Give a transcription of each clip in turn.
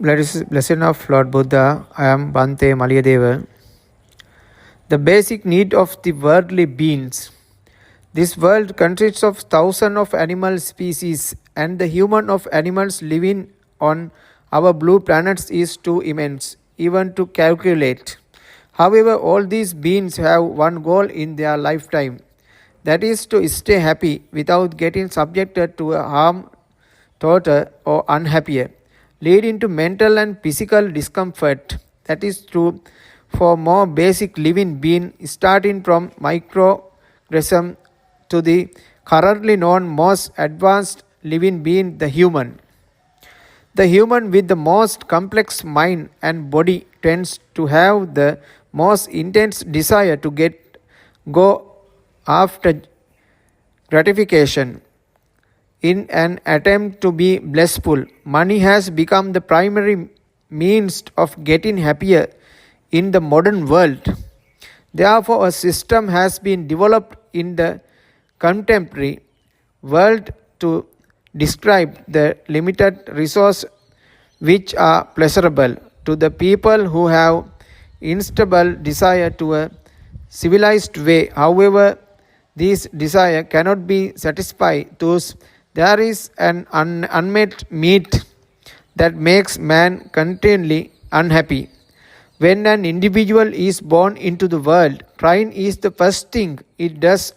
Blessing of Lord Buddha, I am Bhanthe Maliyadewa. The basic need of the worldly beings. This world consists of thousands of animal species, and the human of animals living on our blue planets is too immense, even to calculate. However, all these beings have one goal in their lifetime, that is to stay happy without getting subjected to a harm, torture, or unhappy, leading to mental and physical discomfort. That is true for more basic living being, starting from microorganism to the currently known most advanced living being, the human. The human with the most complex mind and body tends to have the most intense desire to go after gratification. In an attempt to be blissful, money has become the primary means of getting happier in the modern world. Therefore, a system has been developed in the contemporary world to describe the limited resources which are pleasurable to the people who have instable desire to a civilized way. However, this desire cannot be satisfied. Thus, there is an unmet need that makes man continually unhappy. When an individual is born into the world, crying is the first thing it does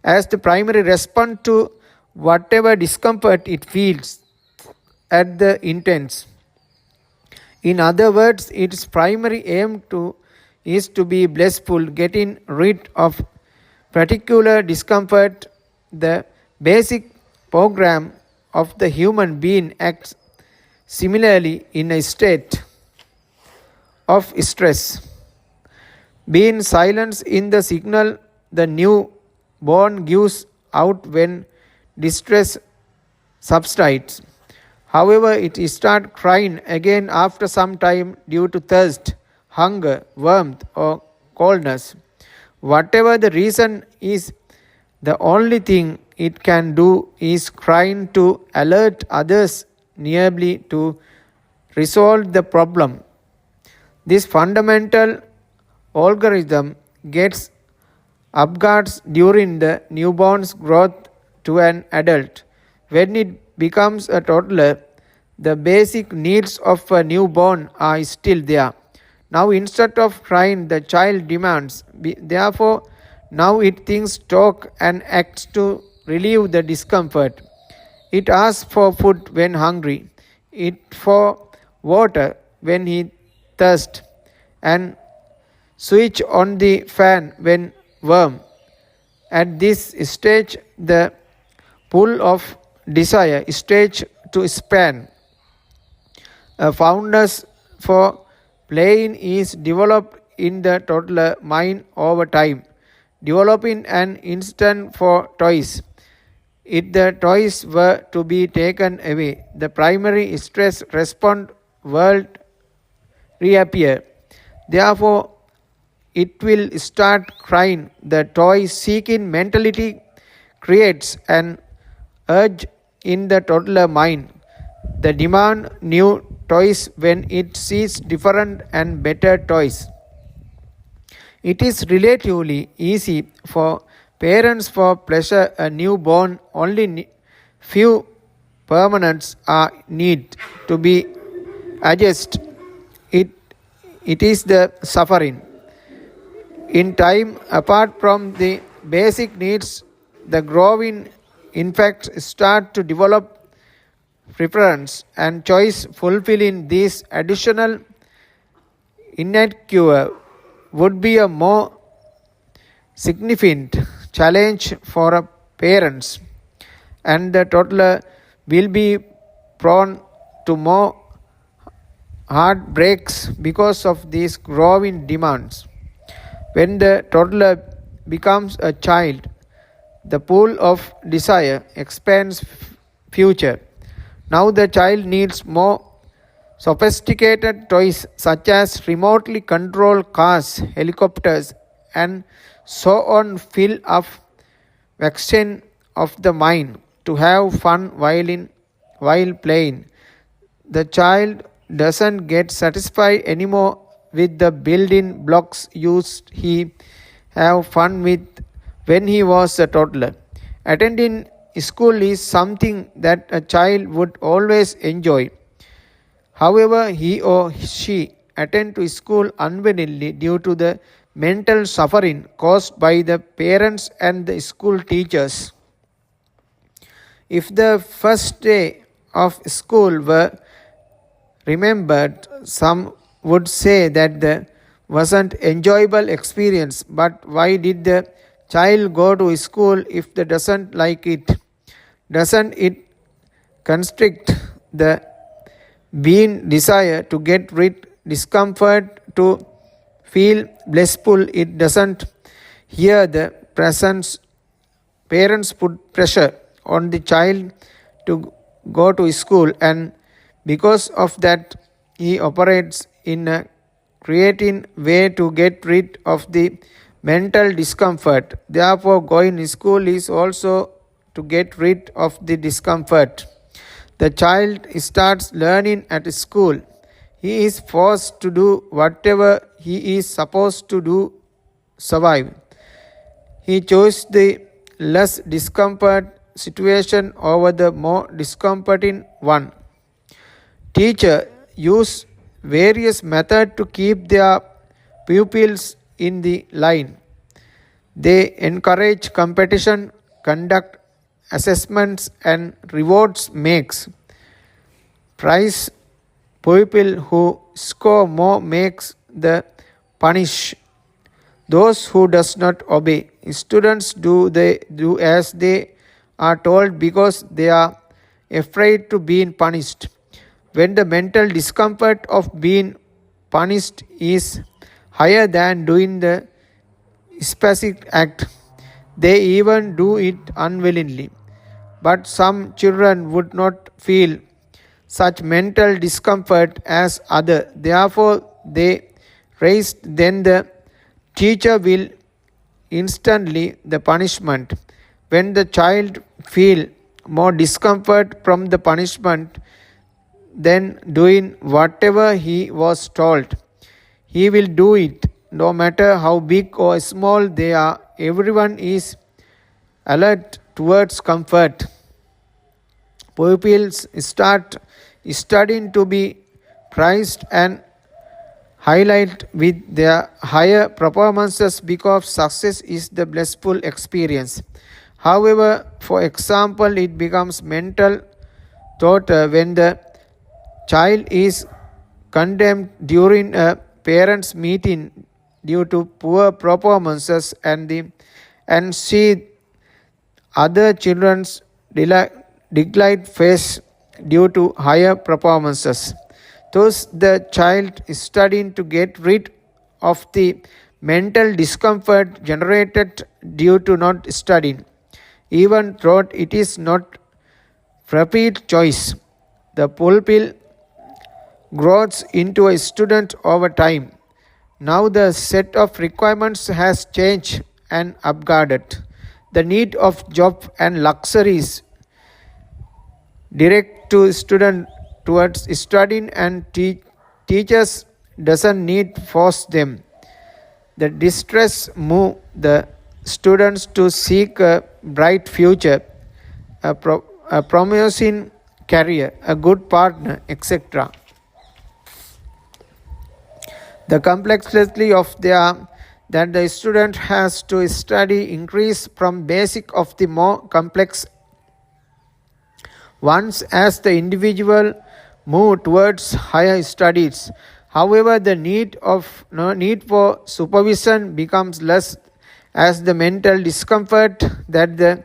as the primary response to whatever discomfort it feels at the intents. In other words, its primary aim is to be blissful, getting rid of particular discomfort. The basic program of the human being acts similarly in a state of stress. Being silence in the signal the newborn gives out when distress subsides. However, it starts crying again after some time due to thirst, hunger, warmth, or coldness. Whatever the reason is, the only thing it can do is crying to alert others nearby to resolve the problem. This fundamental algorithm gets upguards during the newborn's growth to an adult. When it becomes a toddler, the basic needs of a newborn are still there. Now, instead of crying, the child demands. Therefore, now it thinks, talks, and acts to relieve the discomfort. It asks for food when hungry, it for water when he thirsts, and switch on the fan when warm. At this stage, the pull of desire stage to span. A fondness for playing is developed in the toddler mind over time, developing an instinct for toys. If the toys were to be taken away, the primary stress response will reappear. Therefore, it will start crying. The toy seeking mentality creates an urge in the toddler mind. The demand new toys when it sees different and better toys. It is relatively easy for parents for pleasure a newborn. Only few permanents are need to be adjusted. It is the suffering. In time, apart from the basic needs, the growing in fact start to develop preference and choice. Fulfilling these additional inadequate would be a more significant challenge for a parents, and the toddler will be prone to more heartbreaks because of these growing demands. When the toddler becomes a child, the pool of desire expands future. Now the child needs more sophisticated toys such as remotely controlled cars, helicopters, and so on, fill up vaccine of the mind to have fun while playing. The child doesn't get satisfied anymore with the building blocks used he have fun with when he was a toddler. Attending school is something that a child would always enjoy. However, he or she attend to school unwillingly due to the mental suffering caused by the parents and the school teachers. If the first day of school were remembered, some would say that the wasn't enjoyable experience, but why did the child go to school if they doesn't like it? Doesn't it constrict the being desire to get rid discomfort to feel blissful? It doesn't. Here the parents put pressure on the child to go to school, and because of that he operates in a creating way to get rid of the mental discomfort. Therefore, going to school is also to get rid of the discomfort. The child starts learning at school. He is forced to do whatever he is supposed to do survive. He chose the less discomfort situation over the more discomforting one. Teacher use various methods to keep their pupils in the line. They encourage competition, conduct assessments and rewards makes. Prize pupil who score more makes the punish those who does not obey. Students do as they are told because they are afraid to being punished. When the mental discomfort of being punished is higher than doing the specific act, they even do it unwillingly. But some children would not feel such mental discomfort as others. Therefore, they raised then the teacher will instantly the punishment. When the child feel more discomfort from the punishment than doing whatever he was told, he will do it no matter how big or small they are. Everyone is alert towards comfort. Pupils start studying to be prized and highlight with their higher performances because success is the blissful experience. However, for example, it becomes mental torture when the child is condemned during a parents' meeting due to poor performances and see other children's declined face due to higher performances. Thus, the child is studying to get rid of the mental discomfort generated due to not studying, even though it is not rapid choice. The pupil grows into a student over time. Now the set of requirements has changed and upgraded. The need of job and luxuries direct to student towards studying, and teachers doesn't need force them. The distress move the students to seek a bright future, a promising career, a good partner, etc. The complexity of that the student has to study increase from basic of the more complex ones as the individual move towards higher studies. However, the need for supervision becomes less as the mental discomfort that the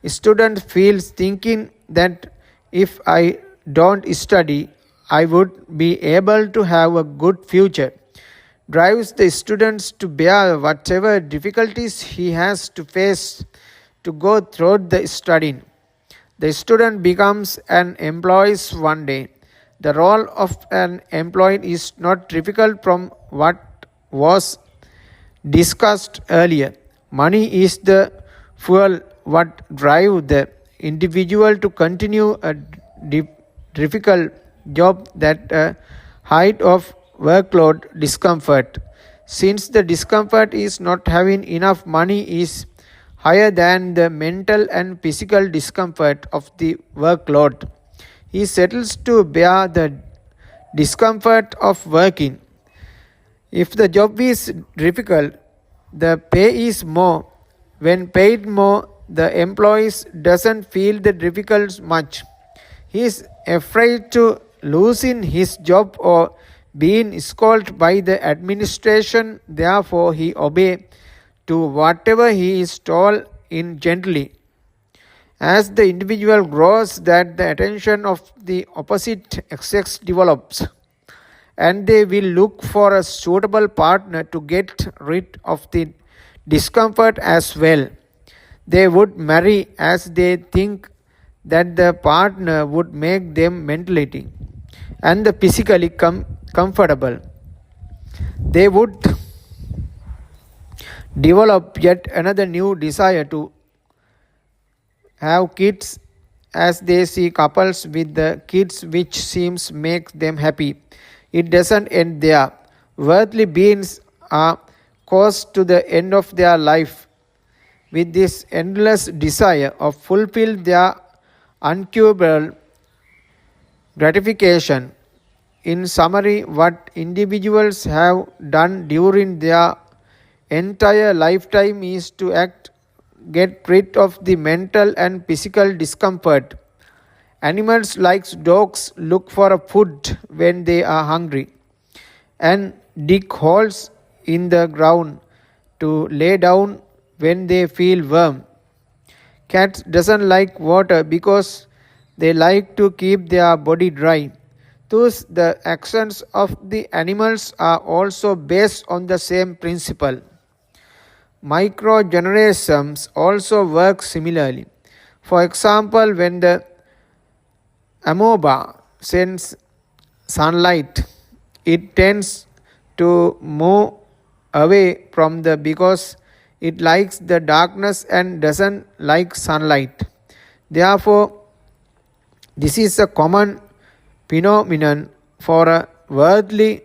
student feels thinking that if I don't study, I would be able to have a good future, drives the students to bear whatever difficulties he has to face to go through the studying. The student becomes an employee one day. The role of an employee is not difficult from what was discussed earlier. Money is the fuel what drives the individual to continue a difficult job that height of workload discomfort. Since the discomfort is not having enough money is higher than the mental and physical discomfort of the workload, he settles to bear the discomfort of working. If the job is difficult, the pay is more. When paid more, the employee doesn't feel the difficult much. He is afraid to losing his job or being scolded by the administration. Therefore, he obeys to whatever he is told in gently. As the individual grows, that the attention of the opposite sex develops, and they will look for a suitable partner to get rid of the discomfort as well. They would marry as they think that the partner would make them mentally and physically comfortable. They would develop yet another new desire to have kids as they see couples with the kids which seems make them happy. It doesn't end there. Worldly beings are caused to the end of their life with this endless desire of fulfill their uncurable gratification. In summary, what individuals have done during their entire lifetime is to get rid of the mental and physical discomfort. Animals like dogs look for a food when they are hungry and dig holes in the ground to lay down when they feel warm. Cats doesn't like water because they like to keep their body dry. Thus, the actions of the animals are also based on the same principle. Microorganisms also work similarly. For example, when the amoeba sends sunlight, it tends to move away from the because it likes the darkness and doesn't like sunlight. Therefore, this is a common phenomenon for worldly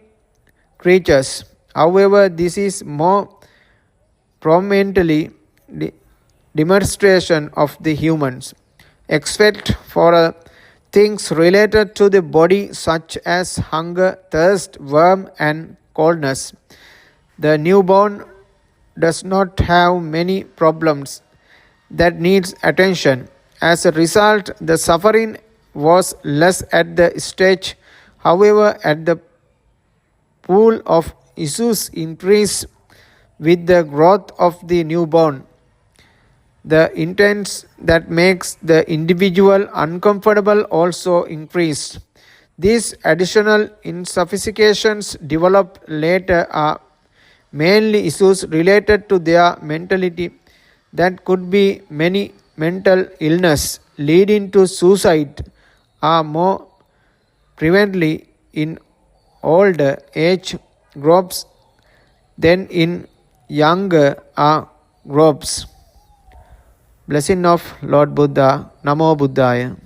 creatures. However, this is more prominently demonstration of the humans, except for things related to the body such as hunger, thirst, warmth and coldness. The newborn does not have many problems that needs attention. As a result, the suffering was less at the stage. However, at the pool of issues increased with the growth of the newborn. The intents that makes the individual uncomfortable also increased. These additional insufficiencies developed later are mainly issues related to their mentality. That could be many mental illness leading to suicide are more prevalently in older age groups than in younger groups. Blessing of Lord Buddha. Namo Buddhaya.